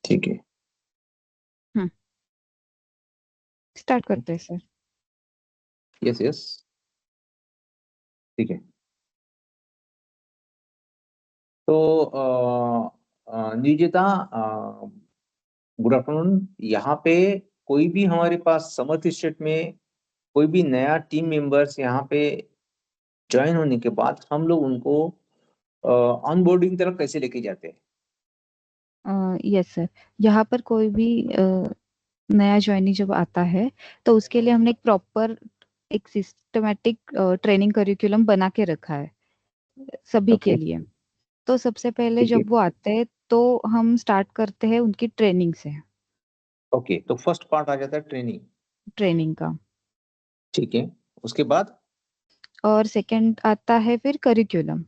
ठीक है, स्टार्ट करते हैं सर। यस यस, ठीक है। तो निजिता, गुड आफ्टरनून। यहाँ पे कोई भी हमारे पास समर्थ स्टेट में कोई भी नया टीम मेंबर्स यहाँ पे ज्वाइन होने के बाद हम लोग उनको ऑनबोर्डिंग तरफ कैसे लेके जाते हैं? यस सर, यहाँ पर कोई भी नया ज्वाइनी जब आता है तो उसके लिए हमने एक प्रॉपर एक सिस्टमेटिक ट्रेनिंग करिकुलम बना के रखा है सभी के ओके, लिए। तो सबसे पहले ठीक है। जब वो आते हैं तो हम स्टार्ट करते हैं उनकी ट्रेनिंग से, ओके, तो फर्स्ट पार्ट आ जाता है ट्रेनिंग। ट्रेनिंग का। ठीक है, उसके बाद? और सेकंड आता है फिर करिकुलम।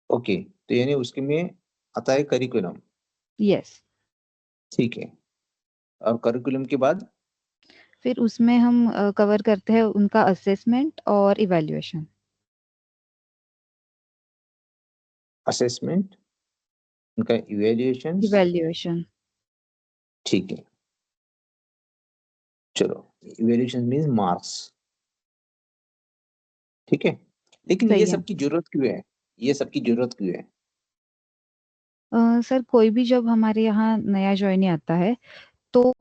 ओके, तो यानी उसके में आता है करिकुलम। यस। ठीक है, और करिकुलम के बाद? फिर उसमें हम कवर करते हैं उनका असेसमेंट और इवैल्यूएशन। असेसमेंट, उनका इवेल्युएशंस। इवैल्यूएशन। ठीक है, चलो। Evaluation means marks. ठीक है, लेकिन ये सही है। सब की जरूरत क्यों है? ये सब की जरूरत क्यों है? सर कोई भी जब हमारे यहाँ नया ज्वाइनी आता है तो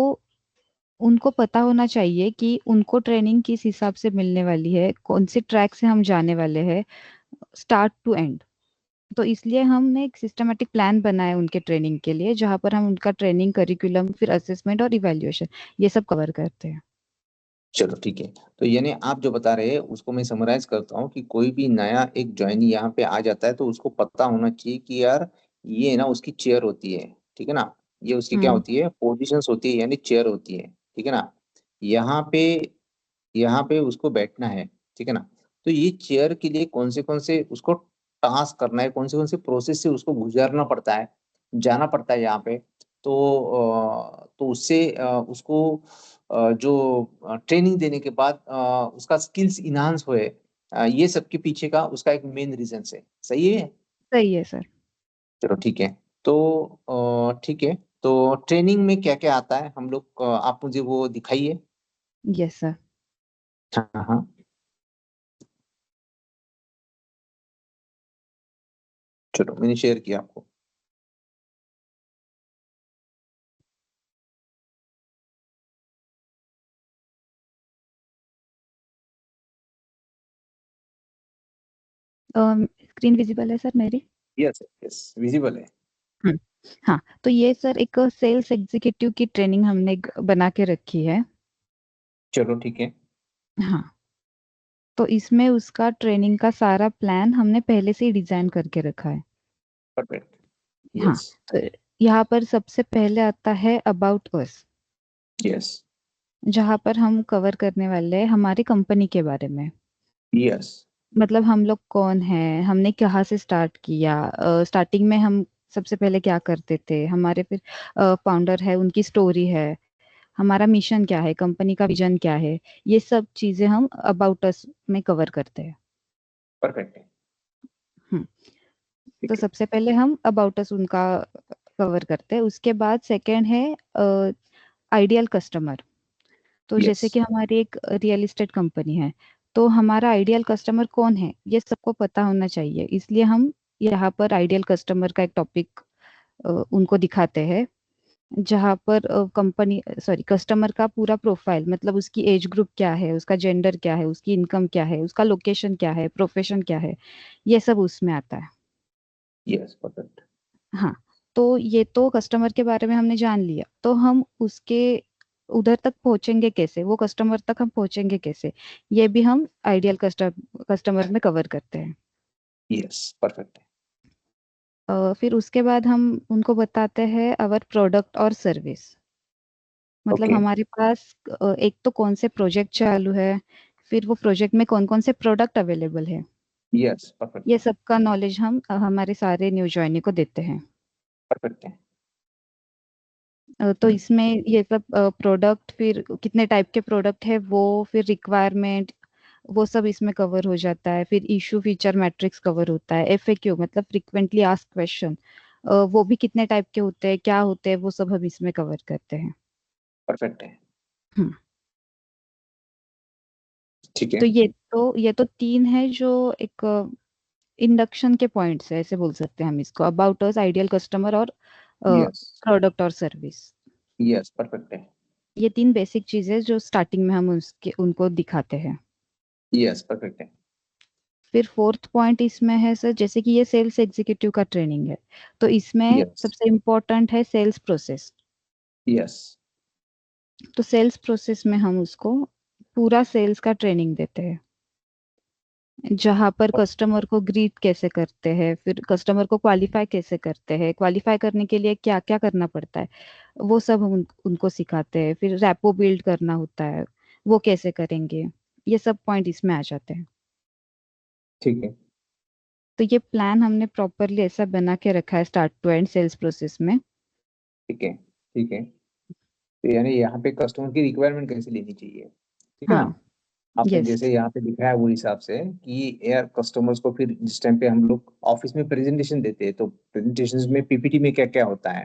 उनको पता होना चाहिए कि उनको ट्रेनिंग किस हिसाब से मिलने वाली है, कौन से ट्रैक से हम जाने वाले हैं स्टार्ट टू एंड। तो इसलिए हमने एक सिस्टमेटिक प्लान बनाया उनके ट्रेनिंग के लिए, जहाँ पर हम उनका ट्रेनिंग करिकुलम फिर असेसमेंट और इवैल्यूएशन ये सब कवर करते हैं। चलो ठीक है, तो यानी आप जो बता रहे हैं उसको मैं समराइज करता हूँ कि कोई भी नया एक ज्वाइनी यहाँ पे आ जाता है तो उसको पता होना चाहिए कि यार ये ना उसकी चेयर होती है। ठीक है ना, ये उसकी क्या हम्म। होती है, पोजीशंस होती है, यानी चेयर होती है। ठीक है ना, यहाँ पे यहाँ पे उसको बैठना है। ठीक है ना, तो ये चेयर के लिए कौन से उसको टास्क करना है, कौन से प्रोसेस से उसको गुजारना पड़ता है, जाना पड़ता है यहाँ पे। तो उससे उसको जो ट्रेनिंग देने के बाद उसका स्किल्स इनहांस होए, ये सब के पीछे का उसका एक मेन रीजन है। सही है? सही है सर। चलो ठीक है। तो ठीक है, तो ट्रेनिंग में क्या क्या आता है हम लोग आप मुझे वो दिखाइए। Yes sir. हाँ हाँ। चलो, मैंने शेयर किया आपको। स्क्रीन विजिबल है सर मेरी? यस यस, विजिबल है। हम्म। हाँ, तो ये सर एक सेल्स एग्जीक्यूटिव की ट्रेनिंग हमने बना के रखी है। चलो ठीक है। हाँ, तो इसमें उसका ट्रेनिंग का सारा प्लान हमने पहले से ही डिजाइन करके रखा है। परफेक्ट। हाँ, यस तो यहाँ पर सबसे पहले आता है अबाउट अस, यस जहाँ पर हम कवर करने वाले हैं हमारी कंपनी के बारे में। यस। मतलब हम लोग कौन है, हमने कहाँ से स्टार्ट किया, स्टार्टिंग में हम सबसे पहले क्या करते थे, हमारे फिर फाउंडर है उनकी स्टोरी है, हमारा मिशन क्या है, कंपनी का विजन क्या है, ये सब चीजें हम अबाउट अस में कवर करते हैं। परफेक्ट है। हम्म। तो ठीक है। सबसे पहले हम अबाउट अस उनका कवर करते हैं, उसके बाद सेकंड है आइडियल कस्टमर। तो यस, जैसे कि हमारी एक रियल एस्टेट कंपनी है, तो हमारा आइडियल कस्टमर कौन है ये सबको पता होना चाहिए, इसलिए हम यहाँ पर आइडियल कस्टमर का एक टॉपिक उनको दिखाते हैं, जहाँ पर कंपनी सॉरी कस्टमर का पूरा प्रोफाइल, मतलब उसकी एज ग्रुप क्या है, उसका जेंडर क्या है, उसकी इनकम क्या है, उसका लोकेशन क्या है, प्रोफेशन क्या है, ये सब उसमें आता है। Yes, perfect. हाँ, तो ये तो कस्टमर के बारे में हमने जान लिया, तो हम उसके उधर तक पहुंचेंगे कैसे, वो कस्टमर तक हम पहुंचेंगे कैसे, ये भी हम आइडियल कस्टमर में कवर करते हैं। यस, परफेक्ट है। फिर उसके बाद हम उनको बताते हैं अवर प्रोडक्ट और सर्विस। मतलब ओके। हमारे पास एक तो कौन से प्रोजेक्ट चालू है, फिर वो प्रोजेक्ट में कौन कौन से प्रोडक्ट अवेलेबल है, यस, परफेक्ट ये है। सब का नॉलेज हम हमारे सारे न्यू ज्वाइनी को देते हैं। परफेक्ट है। तो हम्म, इसमें ये सब प्रोडक्ट, फिर कितने टाइप के प्रोडक्ट है वो, फिर रिक्वायरमेंट, वो सब इसमें कवर हो जाता है। फिर इशू फीचर मैट्रिक्स कवर होता है, एफएक्यू मतलब फ्रीक्वेंटली आस्क्ड क्वेश्चन, वो भी कितने टाइप के होते हैं, क्या होते हैं, वो सब हम इसमें कवर करते हैं। परफेक्ट है। हम्म। ठीक है। तो ये तो तीन है जो एक इंडक्शन के पॉइंट्स है, ऐसे बोल सकते हैं हम इसको, अबाउट अस, आइडियल कस्टमर और यस। प्रोडक्ट और सर्विस। यस परफेक्ट है। ये तीन बेसिक चीजें जो स्टार्टिंग में हम उसके उनको दिखाते हैं। यस परफेक्ट है। फिर फोर्थ पॉइंट इसमें है सर, जैसे कि ये सेल्स एग्जीक्यूटिव का ट्रेनिंग है, तो इसमें यस। सबसे इम्पोर्टेंट है सेल्स प्रोसेस। यस। तो सेल्स प्रोसेस में हम उसको पूरा सेल्स का ट्रेनिंग देते हैं, जहाँ पर कस्टमर को ग्रीट कैसे करते हैं, फिर कस्टमर को क्वालिफाई कैसे करते हैं, क्वालिफाई करने के लिए क्या क्या करना पड़ता है, वो सब हम उनको सिखाते हैं। फिर रैपो बिल्ड करना होता है, वो कैसे करेंगे, ये सब पॉइंट इसमें आ जाते हैं। ठीक है। तो ये प्लान हमने प्रॉपरली ऐसा बना के रखा है start to end sales process में। ठीक है। ठीक है। तो यानी यहाँ पे कस्टमर की रिक्वायरमेंट कैसे लेनी चाहिए, ठीक है ना। हाँ। आपने यस। जैसे यहाँ पे दिखाया वो हिसाब से कि यार कस्टमर्स को फिर जिस टाइम पे हम लोग ऑफिस में प्रेजेंटेशन देते हैं तो प्रेजेंटेशन में पीपीटी में क्या क्या होता है,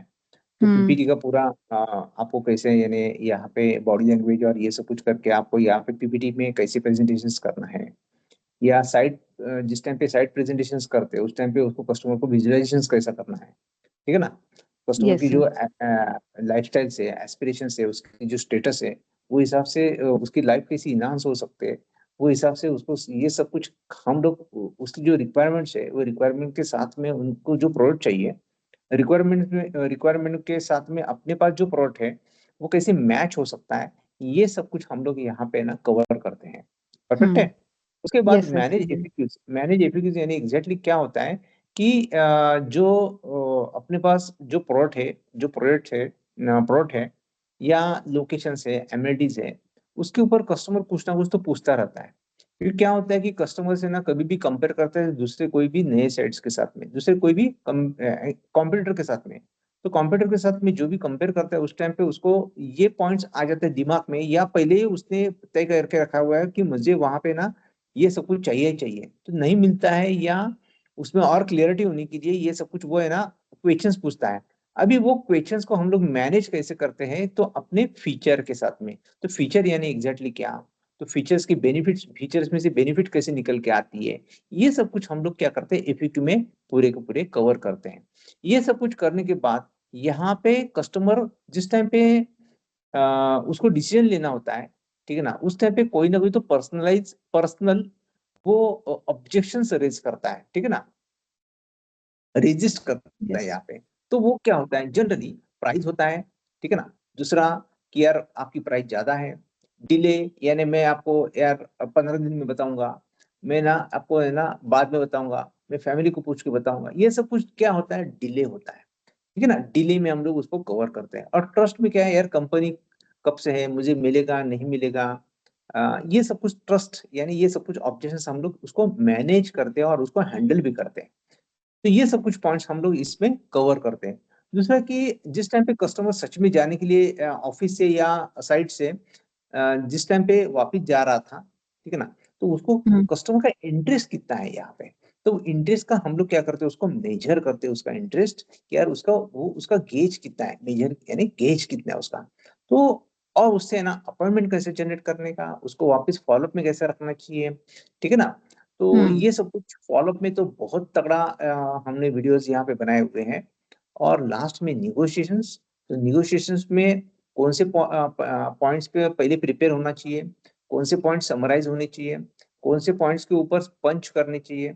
तो हम्म। पीपीटी का पूरा आपको कैसे यानी यहाँ पे बॉडी लैंग्वेज और ये सब कुछ करके आपको यहाँ पे पीपीटी में कैसे प्रेजेंटेशन करना है, या साइड जिस टाइम पे साइड प्रेजेंटेशन करते हैं उस टाइम पे उसको कस्टमर को विजुअलाइजेशन कैसा करना है, ठीक है ना। कस्टमर यस की सर। जो लाइफस्टाइल से एस्पिरेशन से उसकी जो स्टेटस है वो हिसाब से उसकी लाइफ कैसी इनहांस हो सकते हैं, वो हिसाब से उसको ये सब कुछ हम लोग उसकी जो रिक्वायरमेंट्स है वो रिक्वायरमेंट के साथ में उनको जो प्रोडक्ट चाहिए, रिक्वायरमेंट के साथ में अपने पास जो प्रोडक्ट है वो कैसे मैच हो सकता है, ये सब कुछ हम लोग यहाँ पे ना कवर करते हैं। परफेक्ट है। हम्म। उसके बाद यस सर। मैनेज एफिक्यूज यानी एग्जैक्टली क्या होता है कि जो अपने पास जो प्रोडक्ट है या लोकेशन है एमएलडीज है, उसके ऊपर कस्टमर कुछ ना कुछ तो पूछता रहता है। फिर क्या होता है कि कस्टमर से ना कभी भी कंपेयर करता है दूसरे कोई भी नए साइट्स के साथ में, दूसरे कोई भी कॉम्पिटिटर के साथ में। तो कॉम्पिटिटर के साथ में जो भी कंपेयर करता है उस टाइम पे उसको ये पॉइंट्स आ जाते हैं दिमाग में, या पहले ही उसने तय करके रखा हुआ है कि मुझे वहां पे ना ये सब कुछ चाहिए ही चाहिए, तो नहीं मिलता है, या उसमें और क्लियरिटी होने के लिए ये सब कुछ वो है ना क्वेश्चंस पूछता है। अभी वो क्वेश्चंस को हम लोग मैनेज कैसे करते हैं, तो अपने फीचर के साथ में। तो फीचर यानी एग्जैक्टली क्या, तो फीचर्स में से बेनिफिट कैसे निकल के आती है, ये सब कुछ हम लोग क्या करते हैं एफएक्यू में पूरे के पूरे कवर करते हैं। ये सब कुछ करने के बाद यहाँ पे कस्टमर जिस टाइम पे उसको डिसीजन लेना होता है, ठीक है ना, उस टाइम पे कोई ना कोई तो पर्सनल वो ऑब्जेक्शन रेज करता है, ठीक है ना, रेजिस्ट करता है यस। यहाँ पे। तो वो क्या होता है जनरली प्राइस होता है, ठीक है ना। दूसरा कि यार आपकी प्राइस ज्यादा है, डिले, यानी मैं आपको यार 15 दिन में बताऊंगा, मैं ना आपको है ना बाद में बताऊंगा, मैं फैमिली को पूछ के बताऊंगा, ये सब कुछ क्या होता है डिले होता है, ठीक है ना। डिले में हम लोग उसको कवर करते हैं। और ट्रस्ट में क्या है यार, कंपनी कब से है, मुझे मिलेगा नहीं मिलेगा, ये सब कुछ ट्रस्ट यानी ये सब कुछ ऑब्जेक्शन हम लोग उसको मैनेज करते हैं और उसको हैंडल भी करते हैं। तो ये सब कुछ पॉइंट्स हम लोग इसमें कवर करते हैं। दूसरा कि जिस टाइम पे कस्टमर सच में जाने के लिए ऑफिस से या साइट से जिस टाइम पे वापस जा रहा था, ठीक है ना, तो उसको हम्म। कस्टमर का इंटरेस्ट कितना है यहाँ पे। तो इंटरेस्ट का हम लोग क्या करते हैं उसको मेजर करते हैं उसका इंटरेस्ट, कि यार उसका गेज कितना है, मेजर यानी गेज कितना है उसका। तो और उससे है ना अपॉइंटमेंट कैसे जनरेट करने का, उसको वापस फॉलोअप में कैसे रखना चाहिए, ठीक है ना। तो हम्म। ये सब कुछ फॉलोअप में तो बहुत तगड़ा हमने वीडियोस यहाँ पे बनाए हुए हैं। और लास्ट में निगोशिएशंस, तो निगोशिएशंस में कौन से पॉइंट्स पे पहले प्रिपेयर होना चाहिए, कौन से पॉइंट समराइज होने चाहिए, कौन से पॉइंट्स के ऊपर पंच करने चाहिए,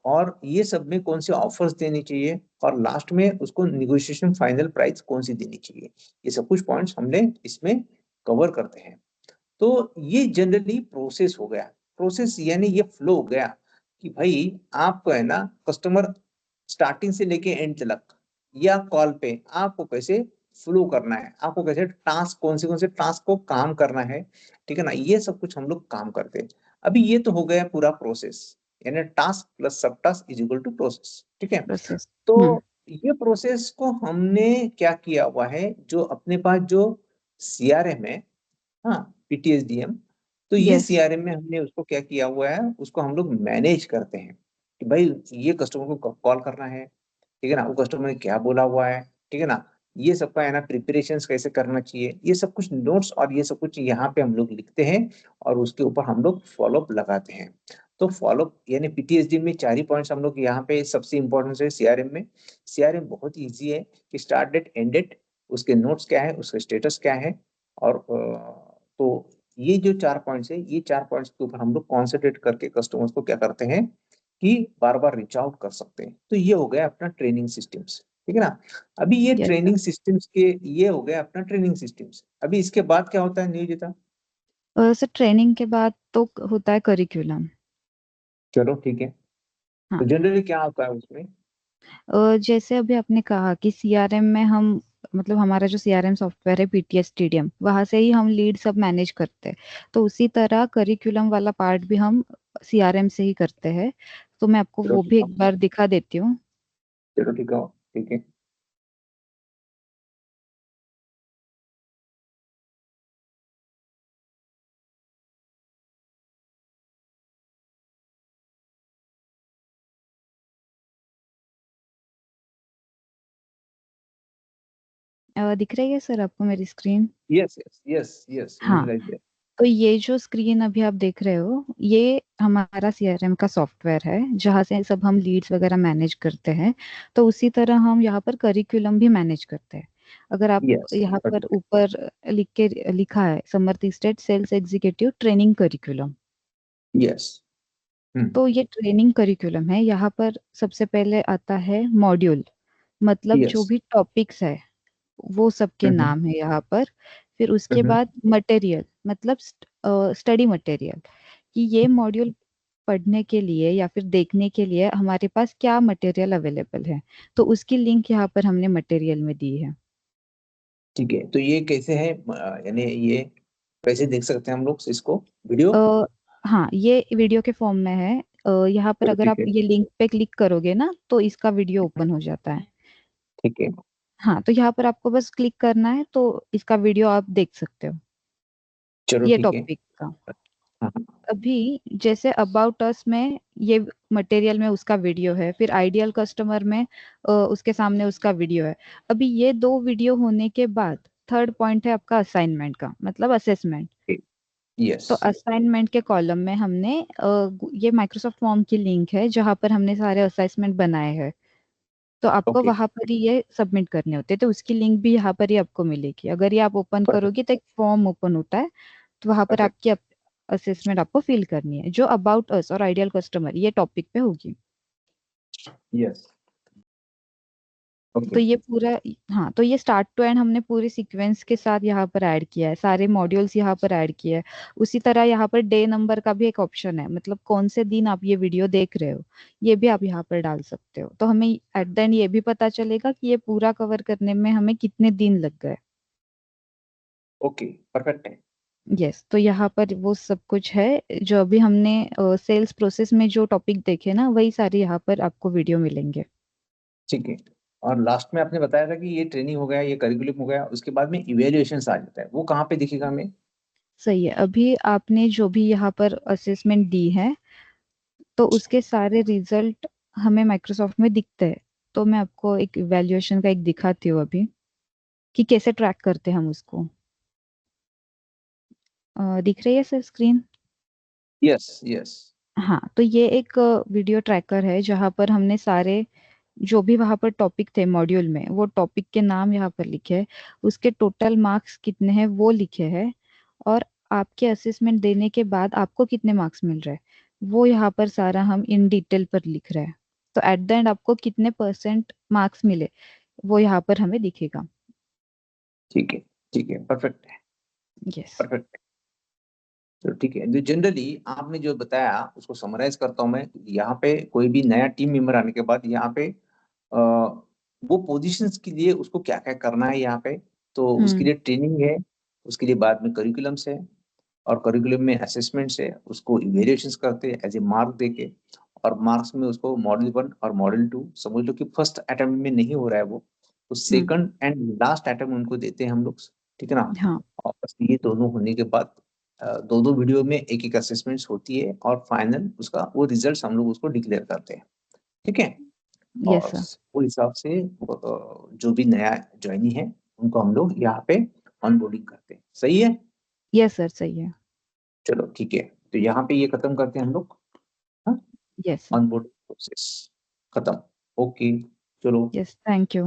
और ये सब में कौन से ऑफर्स देने चाहिए, और लास्ट में उसको निगोशिएशन फाइनल प्राइस कौन सी देनी चाहिए, ये सब कुछ पॉइंट्स हमने इसमें कवर करते हैं। तो ये जनरली प्रोसेस हो गया। प्रोसेस यानी ये फ्लो हो गया कि भाई आपको है ना कस्टमर स्टार्टिंग से लेके एंड तक या कॉल पे आपको कैसे फ्लो करना है, आपको कैसे टास्क कौन से टास्क को काम करना है, ठीक है ना, ये सब कुछ हम लोग काम करते हैं। अभी ये तो हो गया पूरा प्रोसेस, यानी task plus sub task is equal to process, ठीक है। प्रोसेस। तो हम्म। ये प्रोसेस को हमने क्या किया हुआ है, जो अपने पास जो सीआरएम है, हाँ, पीटीएसडीएम, तो ये यस। सीआरएम में हमने उसको क्या किया हुआ है, उसको हम लोग मैनेज करते हैं कि भाई ये कस्टमर को कब कॉल करना है, ठीक है ना, वो कस्टमर ने क्या बोला हुआ है, ठीक है ना, ये सबका है ना प्रिपरेशन कैसे करना चाहिए, ये सब कुछ नोट्स और ये सब कुछ यहाँ पे हम लोग लिखते हैं और उसके ऊपर हम लोग फॉलोअप लगाते हैं। तो फॉलोअप यानी पीटीएसडी में 4 ही पॉइंट्स हम लोग यहाँ पे सबसे इंपॉर्टेंट है। सीआरएम में, सीआरएम बहुत इजी है कि स्टार्ट डेट, एंड डेट, उसके नोट्स क्या है, उसका स्टेटस क्या है, और तो ये जो 4 पॉइंट्स है, ये 4 पॉइंट्स के ऊपर हम लोग कॉन्सेंट्रेट करके कस्टमर्स को क्या करते हैं कि बार बार रीच आउट कर सकते हैं। तो ये हो गया अपना ट्रेनिंग सिस्टम्स, ठीक है ना। अभी ये यस ट्रेनिंग सिस्टम्स के, ये हो गया अपना ट्रेनिंग सिस्टम्स। अभी इसके बाद क्या होता है नियोजिता? सर, ट्रेनिंग के बाद तो होता है करिकुलम। चलो ठीक है, तो हाँ। जनरली क्या होता है उसमें? जैसे अभी आपने कहा कि सीआरएम में हम, मतलब हमारा जो सीआरएम सॉफ्टवेयर है पीटीएस स्टेडियम, वहां से ही हम लीड सब मैनेज करते हैं। तो उसी तरह करिकुलम वाला पार्ट भी हम सीआरएम से ही करते हैं। तो मैं आपको चलो वो ठीक भी है, एक बार दिखा देती हूँ। चलो ठीक है, ठीक है। दिख रही है सर आपको मेरी screen? Yes yes yes yes, हाँ। विजुअलाइज है। तो ये जो स्क्रीन अभी आप देख रहे हो, ये हमारा सीआरएम का सॉफ्टवेयर है जहाँ से सब हम लीड्स वगैरह मैनेज करते हैं। तो उसी तरह हम यहाँ पर करिकुलम भी मैनेज करते हैं। अगर आप यस, यहाँ पर ऊपर लिखा है Samarthi state sales executive training curriculum. Yes. Hmm. तो ये ट्रेनिंग करिकुलम है। यहाँ पर सबसे पहले आता है मॉड्यूल, मतलब जो यस। भी टॉपिक्स है वो सबके नाम है यहाँ पर। फिर उसके बाद मटेरियल, मतलब स्टडी मटेरियल, कि ये मॉड्यूल पढ़ने के लिए या फिर देखने के लिए हमारे पास क्या मटेरियल अवेलेबल है। तो उसकी लिंक यहाँ पर हमने मटेरियल में दी है। ठीक है, तो ये कैसे है, यानी ये कैसे देख सकते हैं हम लोग इसको, वीडियो? आ, हाँ, ये वीडियो के फॉर्म में है। यहाँ पर चलो अगर ठीक आप है, ये लिंक पे क्लिक करोगे ना तो इसका वीडियो ओपन हो जाता है। ठीक है। हाँ, तो यहाँ पर आपको बस क्लिक करना है तो इसका वीडियो आप देख सकते हो, चलो ये ठीक है। टॉपिक का। हाँ हाँ। अभी जैसे अबाउट अस में ये मटेरियल में उसका वीडियो है, फिर आइडियल कस्टमर में उसके सामने उसका वीडियो है। अभी ये दो वीडियो होने के बाद थर्ड पॉइंट है आपका असाइनमेंट का, मतलब असेसमेंट। यस। तो असाइनमेंट के कॉलम में हमने ये माइक्रोसॉफ्ट फॉर्म की लिंक है जहां पर हमने सारे असेसमेंट बनाए हैं। तो आपको ओके। वहां पर ही ये सबमिट करने होते हैं। तो उसकी लिंक भी यहाँ पर ही आपको मिलेगी। अगर ये आप ओपन परफेक्ट, करोगे तो एक फॉर्म ओपन होता है। तो वहां पर परफेक्ट। आपकी असेसमेंट आपको फिल करनी है जो अबाउट अस और आइडियल कस्टमर ये टॉपिक पे होगी। यस। ओके। तो ये पूरा, हाँ, तो ये स्टार्ट टू एंड हमने पूरे सीक्वेंस के साथ यहाँ पर ऐड किया है, सारे मॉड्यूल्स यहाँ पर ऐड किए हैं। उसी तरह यहाँ पर डे नंबर का भी एक ऑप्शन है, मतलब कौन से दिन आप ये वीडियो देख रहे हो ये भी आप यहाँ पर डाल सकते हो। तो हमें एट द एंड ये भी पता चलेगा कि ये पूरा कवर करने में हमें कितने दिन लग गए। ओके, परफेक्ट है। यस, तो यहाँ पर वो सब कुछ है जो अभी हमने सेल्स प्रोसेस में जो टॉपिक देखे ना, वही सारे यहाँ पर आपको वीडियो मिलेंगे। ठीक है। और लास्ट में आपने बताया था कि ये ट्रेनिंग हो गया, ये करिकुलम हो गया, उसके बाद में इवेल्युएशन आ जाता है, वो कहाँ पे दिखेगा हमें? सही है। अभी आपने जो भी यहाँ पर असेसमेंट दी है तो उसके सारे रिजल्ट हमें माइक्रोसॉफ्ट में दिखते हैं। तो मैं आपको एक इवैल्यूएशन का एक दिखाती हूँ अभी, कि कैसे ट्रैक करते हैं हम उसको। दिख रही है सर स्क्रीन? Yes yes. हाँ, तो ये एक वीडियो ट्रैकर है जहाँ पर हमने सारे जो भी वहाँ पर टॉपिक थे मॉड्यूल में, वो टॉपिक के नाम यहाँ पर लिखे हैं, उसके टोटल मार्क्स कितने हैं वो लिखे हैं, और आपके असेसमेंट देने के बाद आपको कितने मार्क्स मिल रहे हैं वो यहाँ पर सारा हम इन डिटेल पर लिख रहे हैं। तो एट द एंड आपको कितने परसेंट मार्क्स मिले वो यहाँ पर हमें दिखेगा। ठीक है, ठीक है, परफेक्ट है, यस। परफेक्ट। तो ठीक है, जो जनरली आपने जो बताया उसको समराइज करता हूँ मैं। यहाँ पे कोई भी नया टीम मेंबर आने के बाद यहाँ पे वो पोजीशंस के लिए उसको क्या क्या करना है यहाँ पे, तो उसके हम्म। लिए ट्रेनिंग है, उसके लिए बाद में करिकुलम्स है, और करिकुलम में असेसमेंट्स है, उसको इवेल्युएशंस करते हैं एज ए मार्क देके, और मार्क्स में उसको मॉडल 1 और मॉडल 2 समझ लो कि फर्स्ट अटेम्प्ट में नहीं हो रहा है वो, तो हम्म। सेकंड एंड लास्ट अटेम्प्ट उनको देते हैं हम लोग, ठीक है ना। हाँ। और बस ये दोनों होने के बाद दो दो वीडियो में एक एक असेसमेंट्स होती है, और फाइनल उसका वो रिजल्ट हम लोग उसको डिक्लेयर करते हैं, ठीक है। यस और सर। उस हिसाब से जो भी नया ज्वाइनी है उनको हम लोग यहाँ पे ऑनबोर्डिंग करते हैं। सही है? यस सर, सही है। चलो ठीक है, तो यहाँ पे ये खत्म करते हैं हम लोग। हाँ, यस सर। ऑनबोर्डिंग प्रोसेस खत्म। ओके, चलो। Yes, thank you.